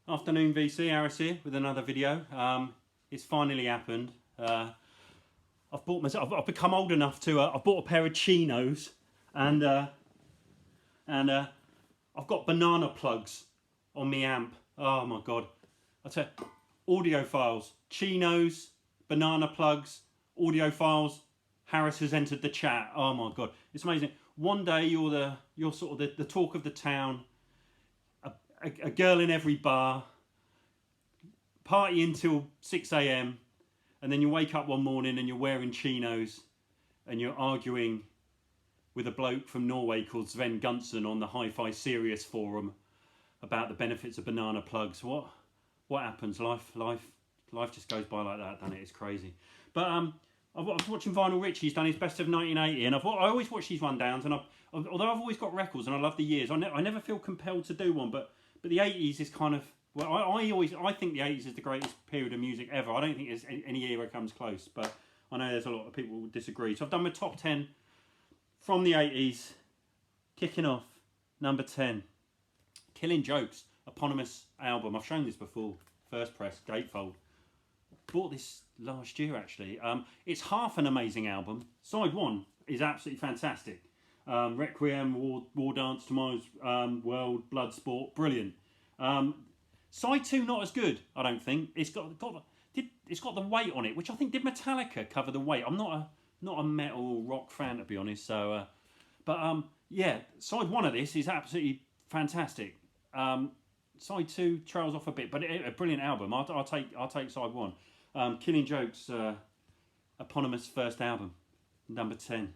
Afternoon VC, Harris here with another video. It's finally happened. I've become old enough to. I've bought a pair of chinos, and I've got banana plugs on my amp. Oh my god! I tell you, audiophiles, chinos, banana plugs, audiophiles. Harris has entered the chat. Oh my god, it's amazing. One day you're sort of the talk of the town. A girl in every bar, party until 6 a.m, and then you wake up one morning and you're wearing chinos and you're arguing with a bloke from Norway called Sven Gunson on the Hi-Fi Serious forum about the benefits of banana plugs. What happens? Life just goes by like that, doesn't it? It's crazy. But I was watching Vinyl Richie. He's done his best of 1980, and I always watch these rundowns. And although I've always got records and I love the years, I never feel compelled to do one. But the 80s is kind of, well, I think the 80s is the greatest period of music ever. I don't think there's any era comes close, but I know there's a lot of people who disagree. So I've done my top 10 from the 80s. Kicking off, number 10, Killing Jokes, eponymous album. I've shown this before, first press, gatefold. Bought this last year actually. It's half an amazing album. Side 1 is absolutely fantastic. Requiem, War Dance, Tomorrow's World, Bloodsport, brilliant. Side 2 not as good, I don't think. It's got the weight on it, which I think did Metallica cover the weight. I'm not a metal rock fan, to be honest. So, yeah, side 1 of this is absolutely fantastic. Side 2 trails off a bit, but a brilliant album. I'll take side 1. Killing Jokes, eponymous first album, number 10.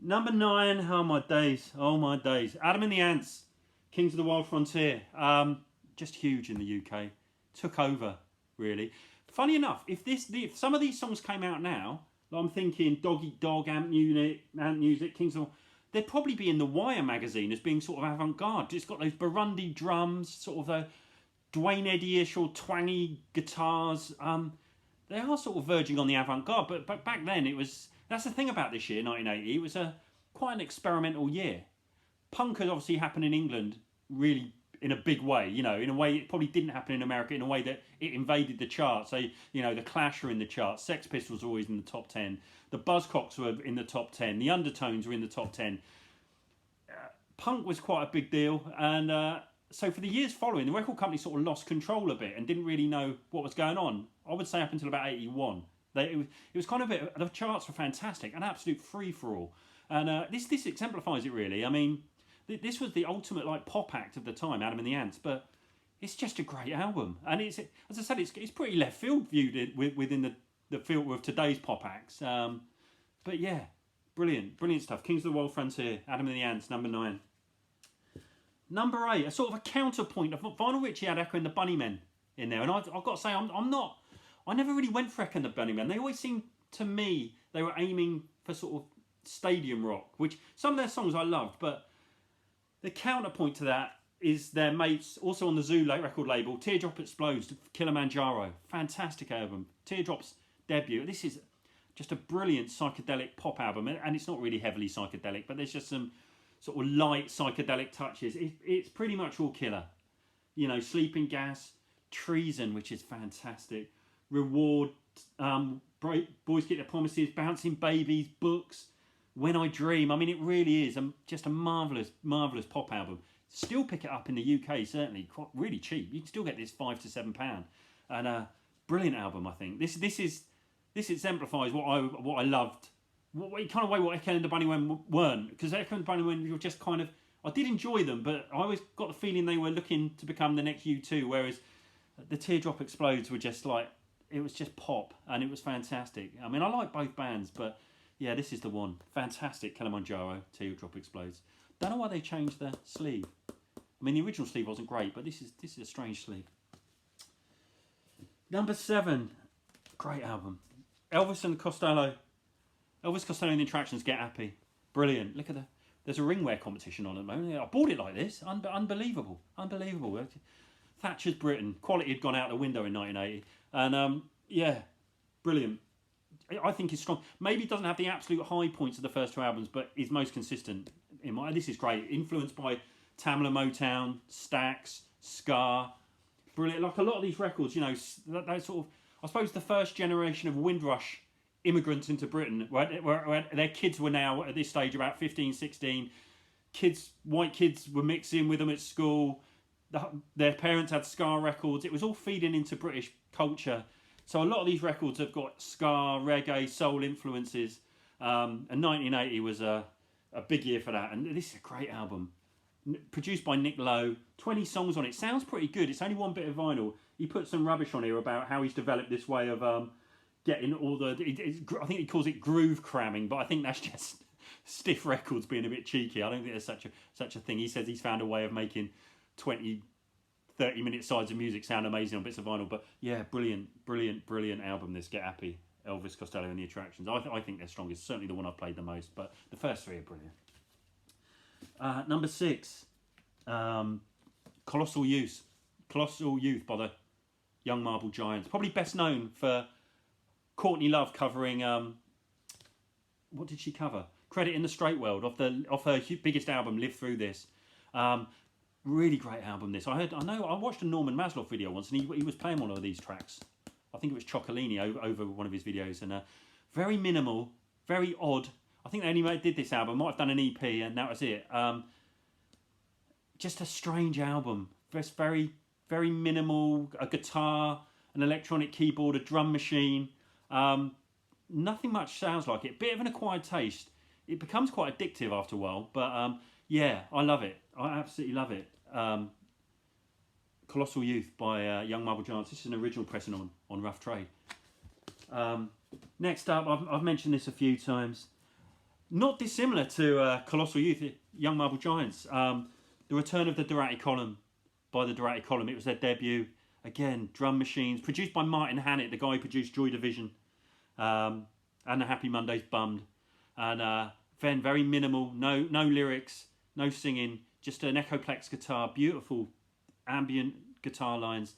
Number 9, oh my days. Adam and the Ants, Kings of the Wild Frontier. Just huge in the UK. Took over, really. Funny enough, if some of these songs came out now, I'm thinking Dog Eat Dog, Ant Music, Kings of the... They'd probably be in the Wire magazine as being sort of avant-garde. It's got those Burundi drums, sort of the Dwayne Eddy-ish or twangy guitars. They are sort of verging on the avant-garde, but back then it was... That's the thing about this year, 1980. It was quite an experimental year. Punk had obviously happened in England really in a big way, in a way it probably didn't happen in America, in a way that it invaded the charts. So, the Clash were in the charts, Sex Pistols were always in the top 10, the Buzzcocks were in the top 10, the Undertones were in the top 10. Punk was quite a big deal, and so for the years following, the record company sort of lost control a bit and didn't really know what was going on. I would say up until about 81. It was kind of the charts were fantastic, an absolute free-for-all. And this exemplifies it really. I mean, this was the ultimate pop act of the time, Adam and the Ants, but it's just a great album. And it's, as I said, it's pretty left field viewed within the filter of today's pop acts. But yeah, brilliant stuff. Kings of the Wild Frontier, Adam and the Ants, number 9. Number 8, a sort of a counterpoint. Vinyl Richie had Echo and the Bunnymen in there, and I've got to say, I never really went for Echo and the Bunnymen. They always seemed to me they were aiming for sort of stadium rock, which some of their songs I loved, but the counterpoint to that is their mates, also on the Zoo record label, Teardrop Explodes, Kilimanjaro. Fantastic album. Teardrop's debut. This is just a brilliant psychedelic pop album, and it's not really heavily psychedelic, but there's just some sort of light psychedelic touches. It's pretty much all killer. Sleeping Gas, Treason, which is fantastic, Reward, Boys Get Their Promises, Bouncing Babies, Books, When I Dream. I mean, it really is just a marvellous pop album. Still pick it up in the UK, certainly, really cheap. You can still get this £5 to £7, and a brilliant album. I think this exemplifies what I loved. What Echo and the Bunnymen weren't, because Echo and the Bunnymen were just kind of... I did enjoy them, but I always got the feeling they were looking to become the next U2, whereas the Teardrop Explodes were just it was just pop, and it was fantastic. I mean, I like both bands, but yeah, this is the one. Fantastic, Kilimanjaro, Teardrop Explodes. Don't know why they changed the sleeve. I mean, the original sleeve wasn't great, but this is a strange sleeve. Number 7, great album. Elvis and Costello. Elvis Costello and the Attractions, Get Happy. Brilliant. Look at there's a ringwear competition on at the moment. I bought it like this. Unbelievable. Thatcher's Britain. Quality had gone out the window in 1980. And yeah, brilliant. I think it's strong. Maybe it doesn't have the absolute high points of the first 2 albums, but is most consistent. This is great. Influenced by Tamla Motown, Stax, Ska, brilliant. Like a lot of these records, you know, that sort of, I suppose the first generation of Windrush immigrants into Britain, where their kids were now at this stage about 15, 16. White kids were mixing with them at school. Their parents had ska records. It was all feeding into British culture. So a lot of these records have got ska, reggae, soul influences. And 1980 was a big year for that. And this is a great album. Produced by Nick Lowe. 20 songs on it. Sounds pretty good. It's only one bit of vinyl. He put some rubbish on here about how he's developed this way of getting all the... I think he calls it groove cramming, but I think that's just Stiff Records being a bit cheeky. I don't think there's such a thing. He says he's found a way of making 20, 30-minute sides of music sound amazing on bits of vinyl. But yeah, brilliant album, this Get Happy, Elvis, Costello and the Attractions. I think they're strongest. Certainly the one I've played the most, but the first three are brilliant. Number 6, Colossal Youth by the Young Marble Giants. Probably best known for Courtney Love covering... what did she cover? Credit in the Straight World off her biggest album, Live Through This. Really great album, this. I watched a Norman Maslow video once, and he was playing one of these tracks. I think it was Chocolini over one of his videos, and very minimal, very odd. I think they only did this album, might have done an EP, and that was it. Just a strange album. Just very, very minimal. A guitar, an electronic keyboard, a drum machine. Nothing much sounds like it. Bit of an acquired taste. It becomes quite addictive after a while, but yeah, I love it. I absolutely love it. Colossal Youth by Young Marble Giants. This is an original pressing on Rough Trade. Next up, I've mentioned this a few times. Not dissimilar to Colossal Youth, Young Marble Giants. The Return of the Dorati Column by the Dorati Column. It was their debut. Again, drum machines. Produced by Martin Hannett, the guy who produced Joy Division. And the Happy Mondays Bummed. And then very minimal, no lyrics, no singing, just an Echoplex guitar, beautiful ambient guitar lines.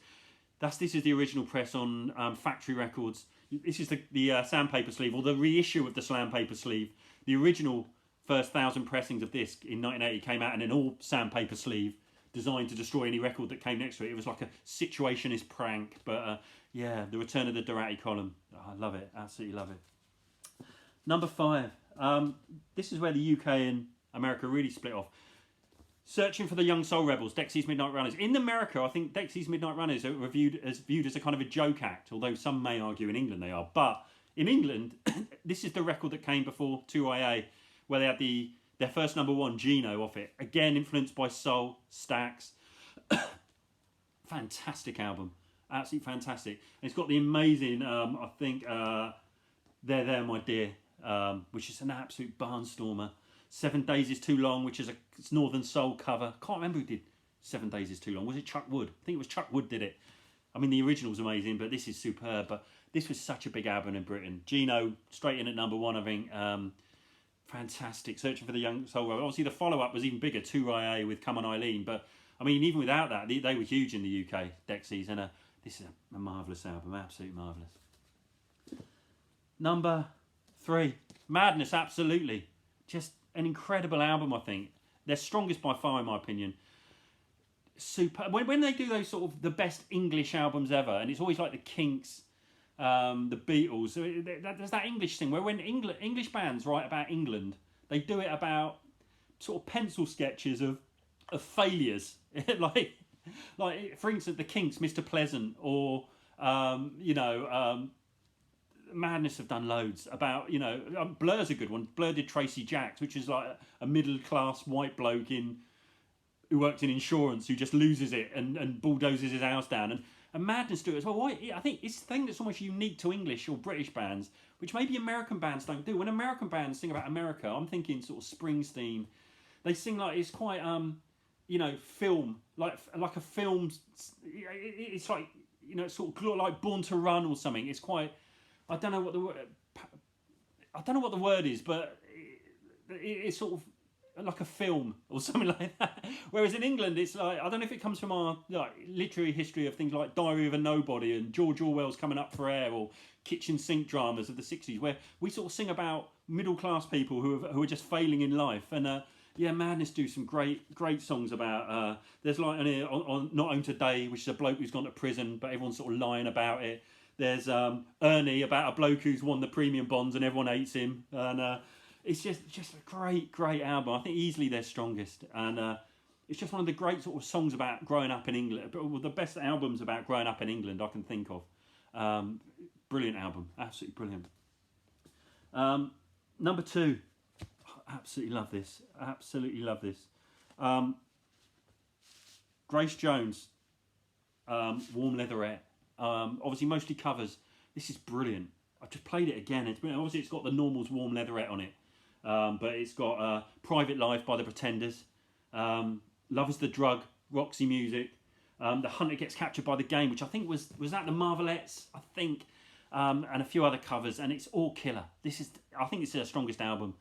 This is the original press on Factory Records. This is the sandpaper sleeve, or the reissue of the sandpaper sleeve. The original first 1,000 pressings of this in 1980 came out in an all sandpaper sleeve, designed to destroy any record that came next to it. It was like a situationist prank, but yeah, The Return of the Dorati Column. Oh, I love it, absolutely love it. Number 5. This is where the UK and America really split off. Searching for the Young Soul Rebels, Dexys Midnight Runners. In America, I think Dexys Midnight Runners are viewed as a kind of a joke act, although some may argue in England they are. But in England, this is the record that came before 2IA, where they had their first number 1, Gino, off it. Again, influenced by soul, Stax. Fantastic album. Absolutely fantastic. And it's got the amazing, I think, There, My Dear, which is an absolute barnstormer. 7 Days Is Too Long, which is a Northern Soul cover. Can't remember who did 7 Days Is Too Long. Was it Chuck Wood? I think it was Chuck Wood did it. I mean, the original's amazing, but this is superb. But this was such a big album in Britain. Gino, straight in at number 1, I think. Fantastic. Searching for the Young Soul Rebels. Obviously, the follow-up was even bigger, 2IA with Come On Eileen. But, I mean, even without that, they were huge in the UK, Dexys. And this is a marvellous album. Absolutely marvellous. Number 3. Madness, absolutely. Just an incredible album, I think. Their strongest by far, in my opinion. Super. When they do those sort of the best English albums ever, and it's always like the Kinks, the Beatles. There's that English thing where when English bands write about England, they do it about sort of pencil sketches of failures, like for instance the Kinks, Mr. Pleasant, or Madness have done loads about, Blur's a good one. Blur did Tracy Jacks, which is like a middle-class white bloke who worked in insurance, who just loses it and bulldozes his house down. And Madness do it as well. I think it's the thing that's almost unique to English or British bands, which maybe American bands don't do. When American bands sing about America, I'm thinking sort of Springsteen. They sing like it's quite, film, like a film. It's like, it's sort of like Born to Run or something. It's quite... I don't know what the word is, but it's sort of like a film or something like that. Whereas in England, it's like, I don't know if it comes from our literary history of things like Diary of a Nobody and George Orwell's Coming Up for Air, or kitchen sink dramas of the 60s, where we sort of sing about middle class people who are just failing in life. And yeah, Madness do some great songs about. There's like on Not Home Today, which is a bloke who's gone to prison, but everyone's sort of lying about it. There's Ernie, about a bloke who's won the premium bonds and everyone hates him, and it's just a great album. I think easily their strongest, and it's just one of the great sort of songs about growing up in England. The best albums about growing up in England I can think of. Brilliant album, absolutely brilliant. Number 2, absolutely love this. Absolutely love this. Grace Jones, Warm Leatherette. Obviously mostly covers. This is brilliant. I've just played it again. It's brilliant. Obviously it's got the Normals Warm Leatherette on it, but it's got Private Life by the Pretenders, Love Is the Drug, Roxy Music, The Hunter Gets Captured by the Game, which I think was that the Marvelettes, I think, and a few other covers, and it's all killer. I think it's their strongest album.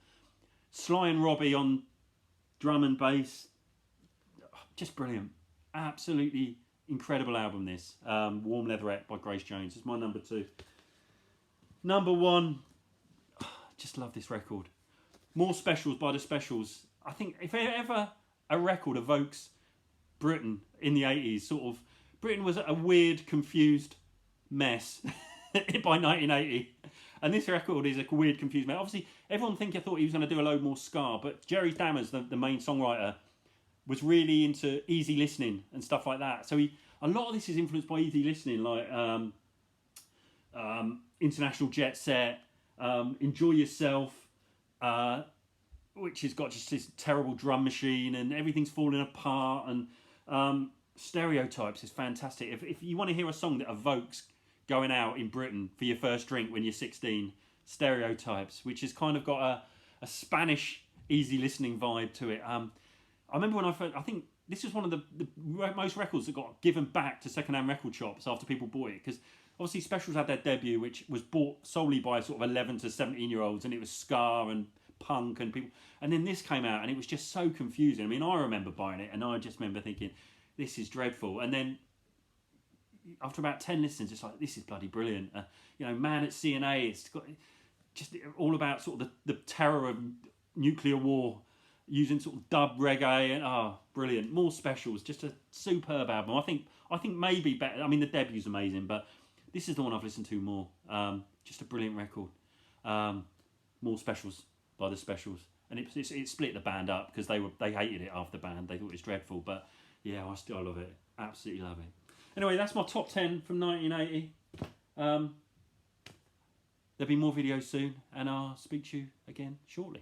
Sly and Robbie on drum and bass, just brilliant. Absolutely incredible album this. Warm Leatherette by Grace Jones is my number 2. Number 1, just love this record. More Specials by the Specials. I think if ever a record evokes Britain in the 80s, sort of, Britain was a weird, confused mess by 1980. And this record is a weird, confused mess. Obviously, everyone thought he was going to do a load more ska, but Jerry Dammers, the main songwriter, was really into easy listening and stuff like that. So a lot of this is influenced by easy listening, like International Jet Set, Enjoy Yourself, which has got just this terrible drum machine and everything's falling apart, and Stereotypes is fantastic. If you want to hear a song that evokes going out in Britain for your first drink when you're 16, Stereotypes, which has kind of got a Spanish easy listening vibe to it. I remember when I think this was one of the most records that got given back to second-hand record shops after people bought it, because obviously Specials had their debut, which was bought solely by sort of 11 to 17-year-olds, and it was ska and punk and people, and then this came out and it was just so confusing. I mean, I remember buying it and I just remember thinking, this is dreadful, and then after about 10 listens, it's like, this is bloody brilliant. Man at CNA, it's got just all about sort of the terror of nuclear war, using sort of dub reggae, and brilliant. More Specials, just a superb album. I think maybe better. I mean, the debut's amazing, but this is the one I've listened to more. Just a brilliant record. More Specials by the Specials, and it split the band up because they hated it after the band. They thought it was dreadful, but yeah, I still love it. Absolutely love it. Anyway, that's my top 10 from 1980. There'll be more videos soon, and I'll speak to you again shortly.